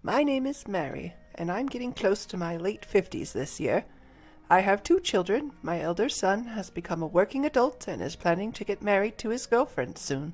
My name is Mary, and I'm getting close to my late 50s this year. I have 2 children. My elder son has become a working adult and is planning to get married to his girlfriend soon.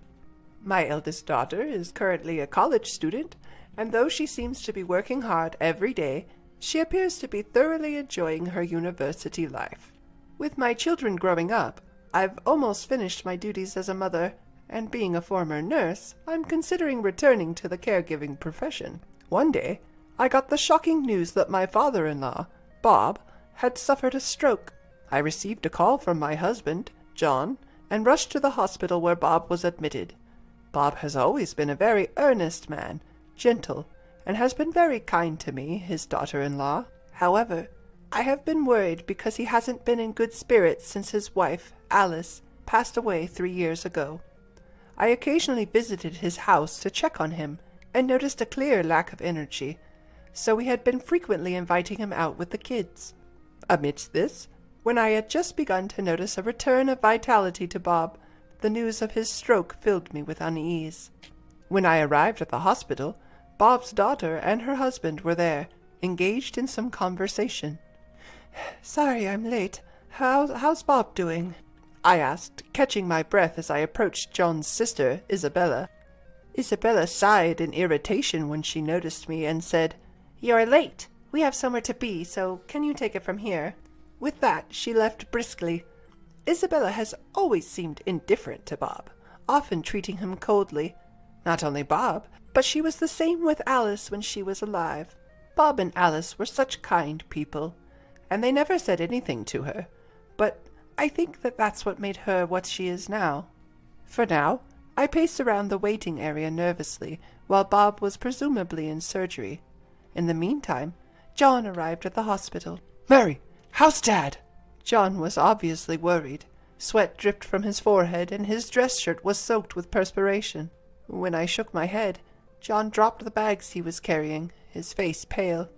My eldest daughter is currently a college student, and though she seems to be working hard every day, she appears to be thoroughly enjoying her university life. With my children growing up, I've almost finished my duties as a mother, and being a former nurse, I'm considering returning to the caregiving profession. One day, I got the shocking news that my father-in-law, Bob, had suffered a stroke. I received a call from my husband, John, and rushed to the hospital where Bob was admitted. Bob has always been a very earnest man, gentle, and has been very kind to me, his daughter-in-law. However, I have been worried because he hasn't been in good spirits since his wife, Alice, passed away 3 years ago. I occasionally visited his house to check on him and noticed a clear lack of energy, so we had been frequently inviting him out with the kids. Amidst this, when I had just begun to notice a return of vitality to Bob, the news of his stroke filled me with unease. When I arrived at the hospital, Bob's daughter and her husband were there, engaged in some conversation. "Sorry I'm late. How's Bob doing?" I asked, catching my breath as I approached John's sister, Isabella. Isabella sighed in irritation when she noticed me and said, "You're late. We have somewhere to be, so can you take it from here?" With that, she left briskly. Isabella has always seemed indifferent to Bob, often treating him coldly. Not only Bob, but she was the same with Alice when she was alive. Bob and Alice were such kind people, and they never said anything to her. But I think that's what made her what she is now. For now, I paced around the waiting area nervously while Bob was presumably in surgery. In the meantime, John arrived at the hospital. "Mary, how's Dad?" John was obviously worried. Sweat dripped from his forehead, and his dress shirt was soaked with perspiration. When I shook my head, John dropped the bags he was carrying, his face pale.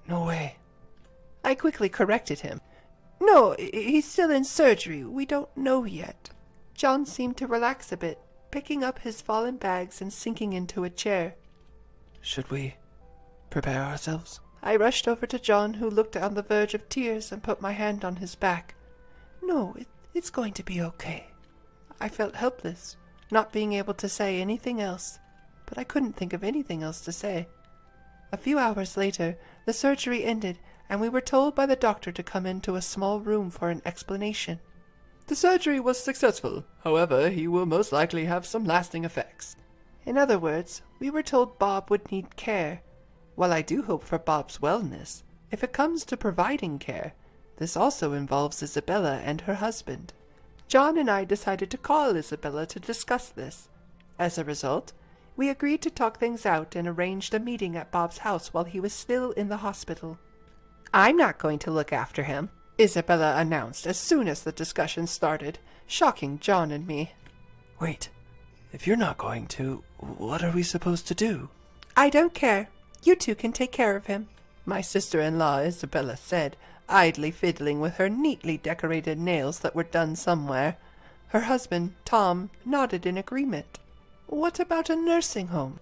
No way." I quickly corrected him. "No, he's still in surgery. We don't know yet." John seemed to relax a bit, picking up his fallen bags and sinking into a chair. "Should we prepare ourselves?" I rushed over to John, who looked on the verge of tears, and put my hand on his back. "No, it's going to be okay." I felt helpless, not being able to say anything else, but I couldn't think of anything else to say. A few hours later, the surgery ended, and we were told by the doctor to come into a small room for an explanation. "The surgery was successful. However, he will most likely have some lasting effects." In other words, we were told Bob would need care. While I do hope for Bob's wellness, if it comes to providing care, this also involves Isabella and her husband. John and I decided to call Isabella to discuss this. As a result, we agreed to talk things out and arranged a meeting at Bob's house while he was still in the hospital. "I'm not going to look after him," Isabella announced as soon as the discussion started, shocking John and me. "Wait, if you're not going to, what are we supposed to do?" "I don't care. You two can take care of him," my sister-in-law Isabella said, idly fiddling with her neatly decorated nails that were done somewhere. Her husband, Tom, nodded in agreement. "What about a nursing home?"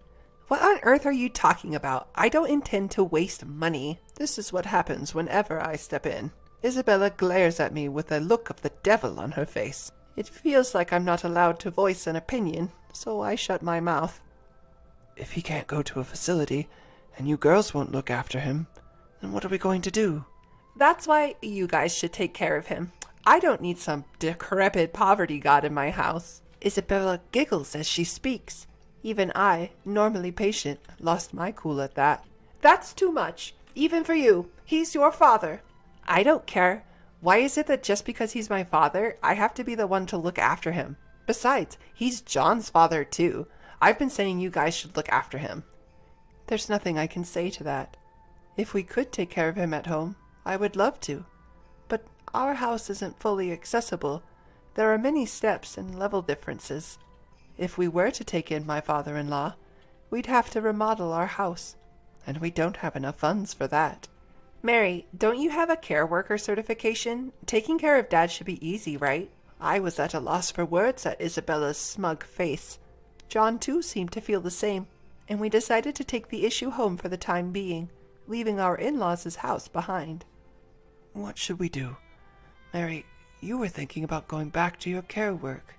"What on earth are you talking about? I don't intend to waste money." This is what happens whenever I step in. Isabella glares at me with a look of the devil on her face. It feels like I'm not allowed to voice an opinion, so I shut my mouth. "If he can't go to a facility, and you girls won't look after him, then what are we going to do?" "That's why you guys should take care of him. I don't need some decrepit poverty god in my house." Isabella giggles as she speaks. Even I, normally patient, lost my cool at that. "That's too much, even for you. He's your father." "I don't care. Why is it that just because he's my father, I have to be the one to look after him? Besides, he's John's father too. I've been saying you guys should look after him." There's nothing I can say to that. If we could take care of him at home, I would love to. But our house isn't fully accessible. There are many steps and level differences. If we were to take in my father-in-law, we'd have to remodel our house, and we don't have enough funds for that. "Mary, don't you have a care worker certification? Taking care of Dad should be easy, right?" I was at a loss for words at Isabella's smug face. John, too, seemed to feel the same. and we decided to take the issue home for the time being, leaving our in-laws' house behind. What should we do? Mary, you were thinking about going back to your care work.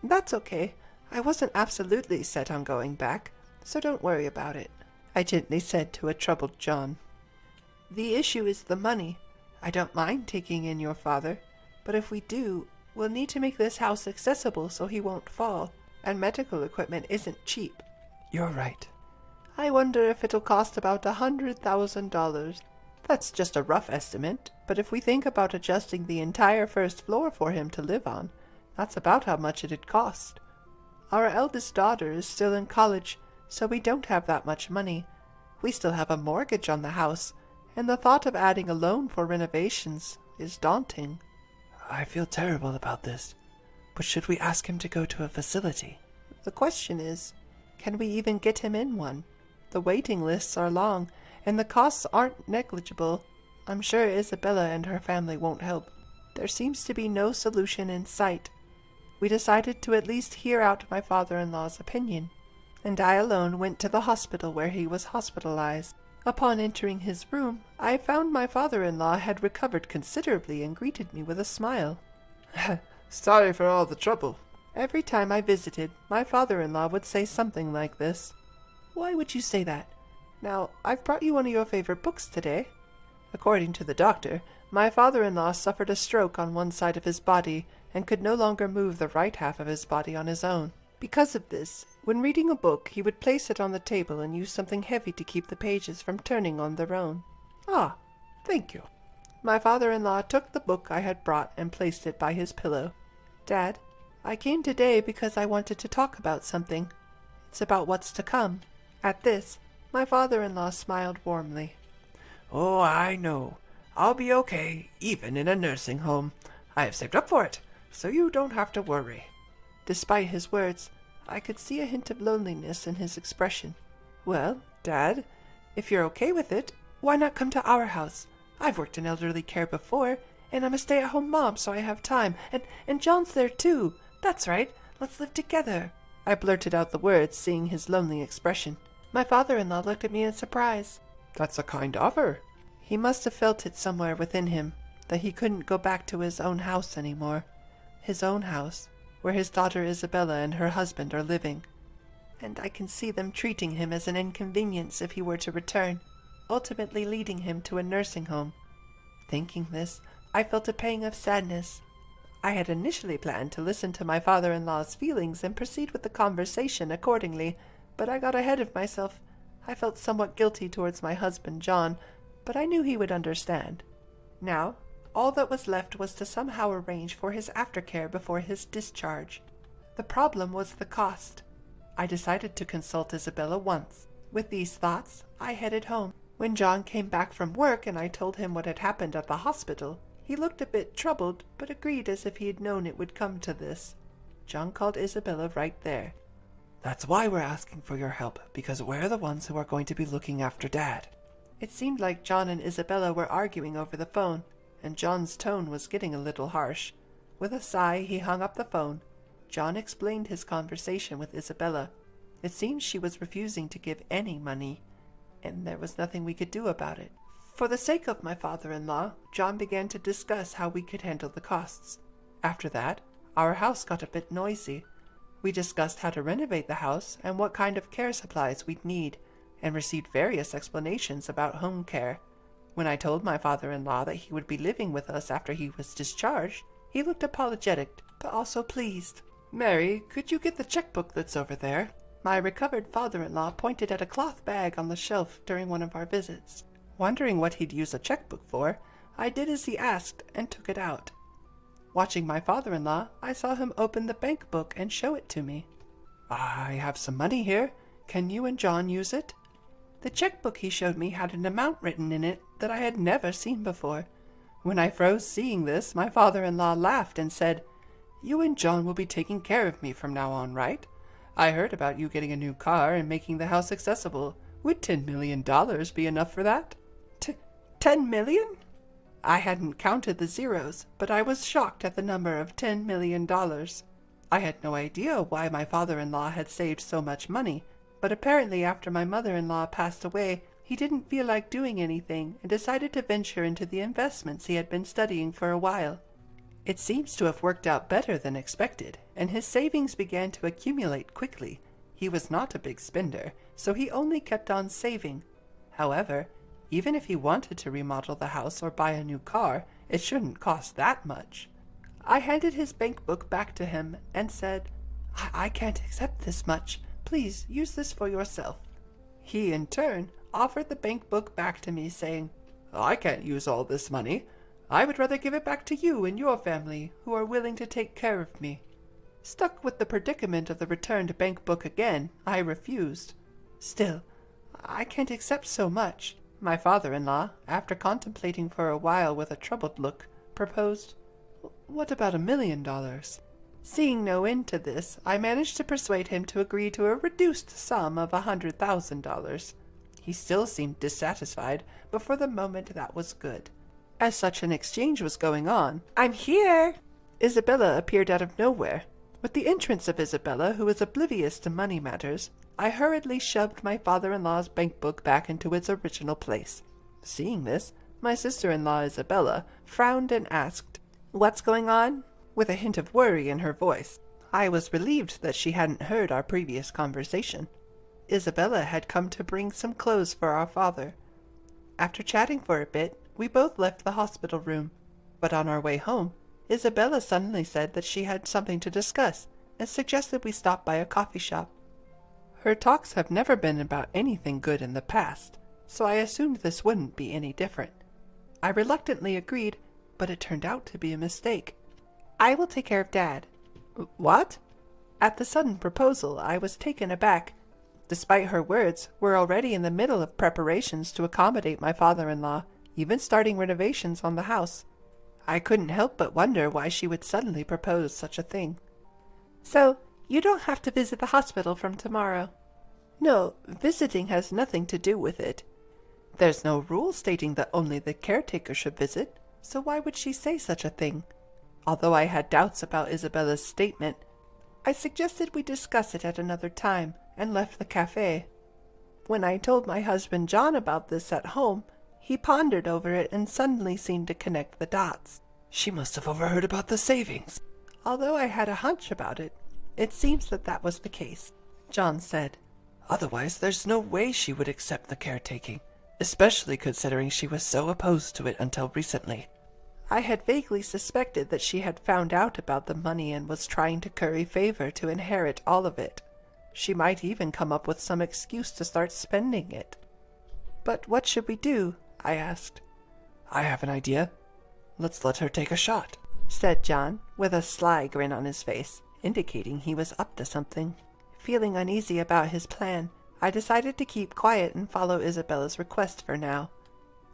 That's okay. I wasn't absolutely set on going back, so don't worry about it, I gently said to a troubled John. The issue is the money. I don't mind taking in your father, but if we do, we'll need to make this house accessible so he won't fall, and medical equipment isn't cheap. You're right. I wonder if it'll cost about $100,000. That's just a rough estimate, but if we think about adjusting the entire first floor for him to live on, that's about how much it'd cost. Our eldest daughter is still in college, so we don't have that much money. We still have a mortgage on the house, and the thought of adding a loan for renovations is daunting. I feel terrible about this, but should we ask him to go to a facility? The question is, can we even get him in one? The waiting lists are long, and the costs aren't negligible. I'm sure Isabella and her family won't help. There seems to be no solution in sight. We decided to at least hear out my father-in-law's opinion, and I alone went to the hospital where he was hospitalized. Upon entering his room, I found my father-in-law had recovered considerably and greeted me with a smile. Sorry for all the trouble. Every time I visited, my father-in-law would say something like this. Why would you say that? Now, I've brought you one of your favorite books today. According to the doctor, my father-in-law suffered a stroke on one side of his body and could no longer move the right half of his body on his own. Because of this, when reading a book, he would place it on the table and use something heavy to keep the pages from turning on their own. Ah, thank you. My father-in-law took the book I had brought and placed it by his pillow. Dad, I came today because I wanted to talk about something. It's about what's to come. At this, my father-in-law smiled warmly. Oh, I know. I'll be okay, even in a nursing home. I have saved up for it, so you don't have to worry. Despite his words, I could see a hint of loneliness in his expression. Well, Dad, if you're okay with it, why not come to our house? I've worked in elderly care before, and I'm a stay-at-home mom, so I have time. And John's there too. That's right. Let's live together. I blurted out the words, seeing his lonely expression. My father-in-law looked at me in surprise. That's a kind offer. He must have felt it somewhere within him, that he couldn't go back to his own house anymore. His own house, where his daughter Isabella and her husband are living. And I can see them treating him as an inconvenience if he were to return, ultimately leading him to a nursing home. Thinking this, I felt a pang of sadness. I had initially planned to listen to my father-in-law's feelings and proceed with the conversation accordingly, but I got ahead of myself. I felt somewhat guilty towards my husband, John, but I knew he would understand. Now, all that was left was to somehow arrange for his aftercare before his discharge. The problem was the cost. I decided to consult Isabella once. With these thoughts, I headed home. When John came back from work and I told him what had happened at the hospital, he looked a bit troubled, but agreed as if he had known it would come to this. John called Isabella right there. That's why we're asking for your help, because we're the ones who are going to be looking after Dad. It seemed like John and Isabella were arguing over the phone, and John's tone was getting a little harsh. With a sigh, he hung up the phone. John explained his conversation with Isabella. It seemed she was refusing to give any money, and there was nothing we could do about it. For the sake of my father-in-law, John began to discuss how we could handle the costs. After that, our house got a bit noisy. We discussed how to renovate the house and what kind of care supplies we'd need, and received various explanations about home care. When I told my father-in-law that he would be living with us after he was discharged, he looked apologetic, but also pleased. Mary, could you get the checkbook that's over there? My recovered father-in-law pointed at a cloth bag on the shelf during one of our visits. Wondering what he'd use a checkbook for, I did as he asked and took it out. Watching my father-in-law, I saw him open the bank book and show it to me. I have some money here. Can you and John use it? The checkbook he showed me had an amount written in it that I had never seen before. When I froze seeing this, my father-in-law laughed and said, "You and John will be taking care of me from now on, right? I heard about you getting a new car and making the house accessible. Would $10 million be enough for that?" $10 million? I hadn't counted the zeros, but I was shocked at the number of $10 million. I had no idea why my father-in-law had saved so much money, But apparently after my mother-in-law passed away, he didn't feel like doing anything and decided to venture into the investments he had been studying for a while. It seems to have worked out better than expected, and his savings began to accumulate quickly. He was not a big spender, so he only kept on saving. However, even if he wanted to remodel the house or buy a new car, it shouldn't cost that much. I handed his bank book back to him and said, I can't accept this much. Please use this for yourself. He, in turn, offered the bank book back to me, saying, I can't use all this money. I would rather give it back to you and your family, who are willing to take care of me. Stuck with the predicament of the returned bank book again, I refused. Still, I can't accept so much. My father-in-law, after contemplating for a while with a troubled look, proposed, What about $1 million? Seeing no end to this, I managed to persuade him to agree to a reduced sum of $100,000. He still seemed dissatisfied, but for the moment that was good. As such an exchange was going on, I'm here! Isabella appeared out of nowhere. With the entrance of Isabella, who was oblivious to money matters, I hurriedly shoved my father-in-law's bank book back into its original place. Seeing this, my sister-in-law Isabella frowned and asked, What's going on? With a hint of worry in her voice. I was relieved that she hadn't heard our previous conversation. Isabella had come to bring some clothes for our father. After chatting for a bit, we both left the hospital room, but on our way home, Isabella suddenly said that she had something to discuss and suggested we stop by a coffee shop. Her talks have never been about anything good in the past, so I assumed this wouldn't be any different. I reluctantly agreed, but it turned out to be a mistake. I will take care of Dad. What? At the sudden proposal, I was taken aback. Despite her words, we're already in the middle of preparations to accommodate my father-in-law, even starting renovations on the house. I couldn't help but wonder why she would suddenly propose such a thing. So, you don't have to visit the hospital from tomorrow. No, visiting has nothing to do with it. There's no rule stating that only the caretaker should visit, so why would she say such a thing? Although I had doubts about Isabella's statement, I suggested we discuss it at another time and left the cafe. When I told my husband John about this at home, he pondered over it and suddenly seemed to connect the dots. She must have overheard about the savings. Although I had a hunch about it, it seems that was the case, John said. Otherwise, there's no way she would accept the caretaking, especially considering she was so opposed to it until recently. I had vaguely suspected that she had found out about the money and was trying to curry favor to inherit all of it. She might even come up with some excuse to start spending it. But what should we do? I asked. I have an idea. Let's let her take a shot, said John, with a sly grin on his face, indicating he was up to something. Feeling uneasy about his plan, I decided to keep quiet and follow Isabella's request for now.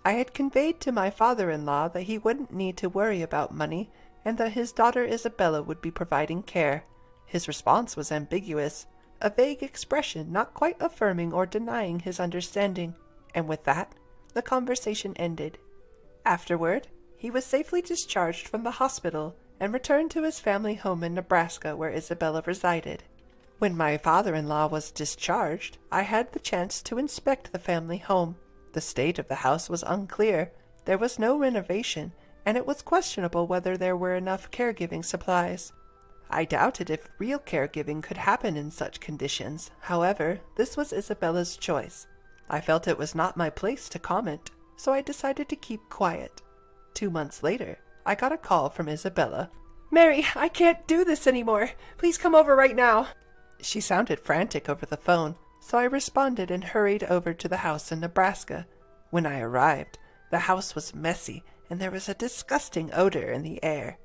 I had conveyed to my father-in-law that he wouldn't need to worry about money and that his daughter Isabella would be providing care. His response was ambiguous, a vague expression not quite affirming or denying his understanding, and with that, the conversation ended. Afterward, he was safely discharged from the hospital and returned to his family home in Nebraska where Isabella resided. When my father-in-law was discharged, I had the chance to inspect the family home. The state of the house was unclear. There was no renovation, and it was questionable whether there were enough caregiving supplies. I doubted if real caregiving could happen in such conditions. However, this was Isabella's choice. I felt it was not my place to comment, so I decided to keep quiet. 2 months later, I got a call from Isabella. Mary, I can't do this anymore. Please come over right now. She sounded frantic over the phone, so I responded and hurried over to the house in Nebraska. When I arrived, the house was messy and there was a disgusting odor in the air.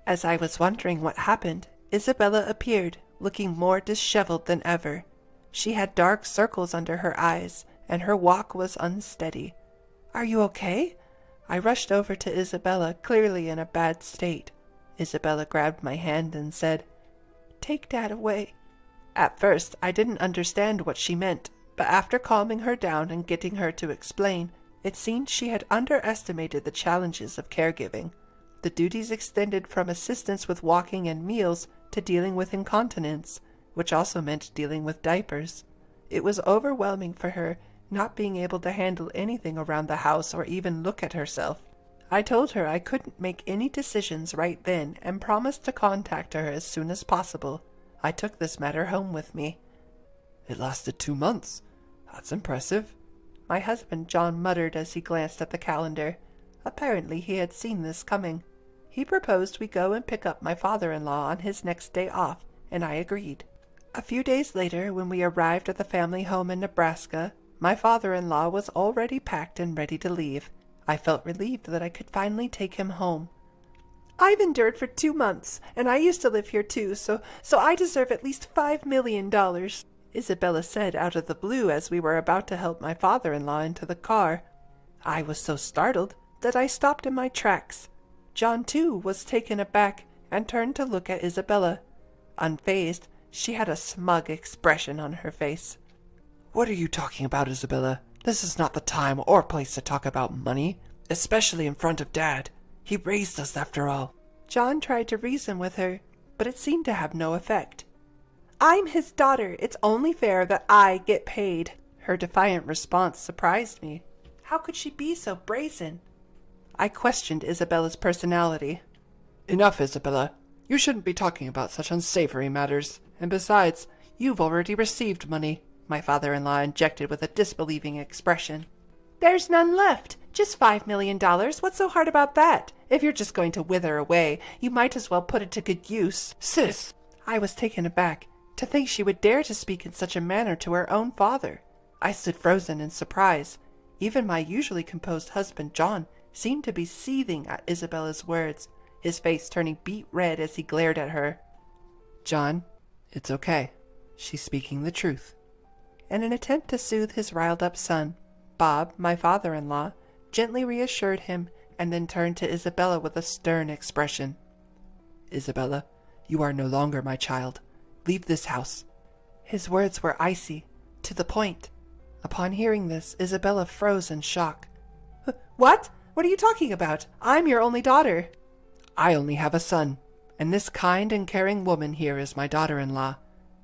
As I was wondering what happened, Isabella appeared, looking more disheveled than ever. She had dark circles under her eyes, and her walk was unsteady. Are you okay? I rushed over to Isabella, clearly in a bad state. Isabella grabbed my hand and said, Take Dad away. At first, I didn't understand what she meant, but after calming her down and getting her to explain, it seemed she had underestimated the challenges of caregiving. The duties extended from assistance with walking and meals to dealing with incontinence, which also meant dealing with diapers. It was overwhelming for her, not being able to handle anything around the house or even look at herself. I told her I couldn't make any decisions right then and promised to contact her as soon as possible. I took this matter home with me. It lasted 2 months. That's impressive. My husband John muttered as he glanced at the calendar. Apparently he had seen this coming. He proposed we go and pick up my father-in-law on his next day off, and I agreed. A few days later, when we arrived at the family home in Nebraska, my father-in-law was already packed and ready to leave. I felt relieved that I could finally take him home. I've endured for 2 months, and I used to live here too, so I deserve at least $5 million, Isabella said out of the blue as we were about to help my father-in-law into the car. I was so startled that I stopped in my tracks. John, too, was taken aback and turned to look at Isabella. Unfazed, she had a smug expression on her face. What are you talking about, Isabella? This is not the time or place to talk about money, especially in front of Dad. He raised us, after all. John tried to reason with her, but it seemed to have no effect. I'm his daughter. It's only fair that I get paid. Her defiant response surprised me. How could she be so brazen? I questioned Isabella's personality. Enough, Isabella. You shouldn't be talking about such unsavory matters. And besides, you've already received money, my father-in-law injected with a disbelieving expression. There's none left. Just $5 million. What's so hard about that? If you're just going to wither away, you might as well put it to good use. Sis! I was taken aback. To think she would dare to speak in such a manner to her own father. I stood frozen in surprise. Even my usually composed husband, John, seemed to be seething at Isabella's words, his face turning beet red as he glared at her. John, it's okay. She's speaking the truth. In an attempt to soothe his riled-up son, Bob, my father-in-law, gently reassured him and then turned to Isabella with a stern expression. Isabella, you are no longer my child. Leave this house. His words were icy, to the point. Upon hearing this, Isabella froze in shock. What? What are you talking about? I'm your only daughter. I only have a son, and this kind and caring woman here is my daughter-in-law.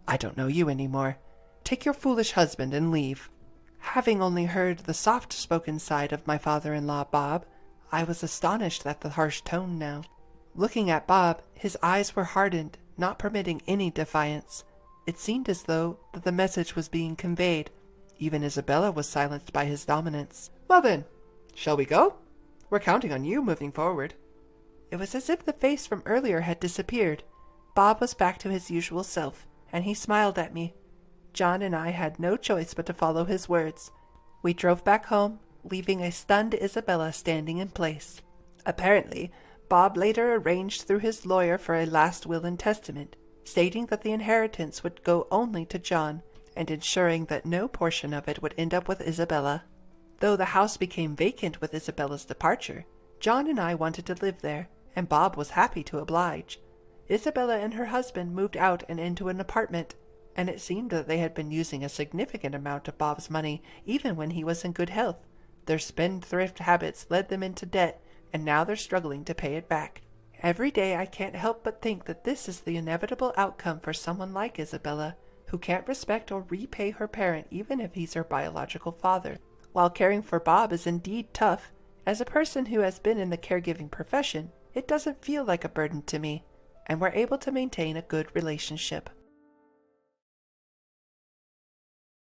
I don't know you anymore. Take your foolish husband and leave. Having only heard the soft-spoken side of my father-in-law, Bob, I was astonished at the harsh tone now. Looking at Bob, his eyes were hardened, not permitting any defiance. It seemed as though that the message was being conveyed. Even Isabella was silenced by his dominance. Well then, shall we go? We're counting on you moving forward. It was as if the face from earlier had disappeared. Bob was back to his usual self, and he smiled at me. John and I had no choice but to follow his words. We drove back home, leaving a stunned Isabella standing in place. Apparently, Bob later arranged through his lawyer for a last will and testament, stating that the inheritance would go only to John, and ensuring that no portion of it would end up with Isabella. Though the house became vacant with Isabella's departure, John and I wanted to live there, and Bob was happy to oblige. Isabella and her husband moved out and into an apartment, and it seemed that they had been using a significant amount of Bob's money even when he was in good health. Their spendthrift habits led them into debt, and now they're struggling to pay it back. Every day I can't help but think that this is the inevitable outcome for someone like Isabella, who can't respect or repay her parent even if he's her biological father. While caring for Bob is indeed tough, as a person who has been in the caregiving profession, it doesn't feel like a burden to me, and we're able to maintain a good relationship.